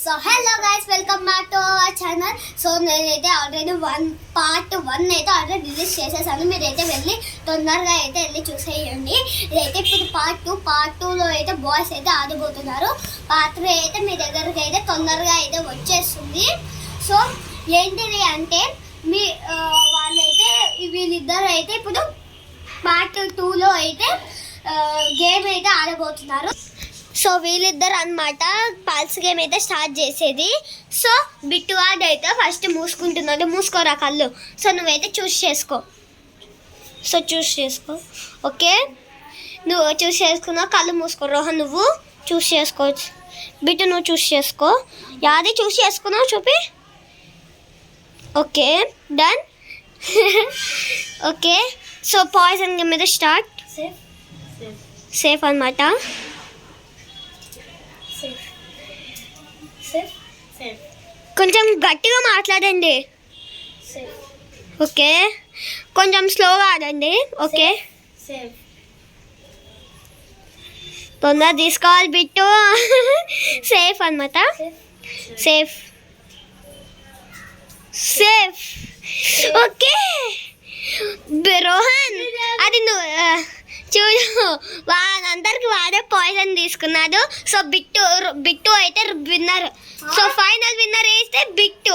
So hello guys, welcome back to our channel. So నేనైతే already part 1 అయితే already release చేసేసాను. మీరైతే వెళ్ళి తొందరగా అయితే వెళ్ళి చూసేయండి. ఇదైతే ఇప్పుడు పార్ట్ 2లో అయితే బాయ్స్ అయితే ఆడబోతున్నారు. పార్ట్ 3 అయితే మీ దగ్గరికి అయితే తొందరగా అయితే వచ్చేస్తుంది. సో ఏంటిది అంటే మీ వాళ్ళైతే వీళ్ళిద్దరు అయితే ఇప్పుడు పార్ట్ 2లో అయితే గేమ్ అయితే ఆడబోతున్నారు. సో వీళ్ళిద్దరు అనమాట పల్స్ గేమ్ అయితే స్టార్ట్ చేసేది. సో బిట్టు వాడు అయితే ఫస్ట్ మూసుకుంటున్నాడు. మూసుకోరా కళ్ళు. సో నువ్వైతే చూస్ చేసుకో. ఓకే, నువ్వు చూస్ చేసుకున్నావు. కళ్ళు మూసుకో. రోహన్ నువ్వు చూస్ చేసుకోవచ్చు. బిట్టు నువ్వు చూస్ చేసుకో. యాది చూస్ చేసుకున్నావు చూపి. Okay, done. Okay, so poison game మీద స్టార్ట్. సేఫ్ అనమాట. కొంచెం గట్టిగా మాట్లాడండి. ఓకే, కొంచెం స్లోగా ఆడండి. ఓకే, తొందర తీసుకోవాలి బిట్టు. సేఫ్ అనమాట. సేఫ్. ఓకే రోహన్, అది నువ్వు చూడు, వాళ్ళందరికి వాడే పాయిజన్ తీసుకున్నాడు. సో బిట్టు అయితే విన్నర్. సో ఫైనల్ విన్నర్ అయితే బిట్టు.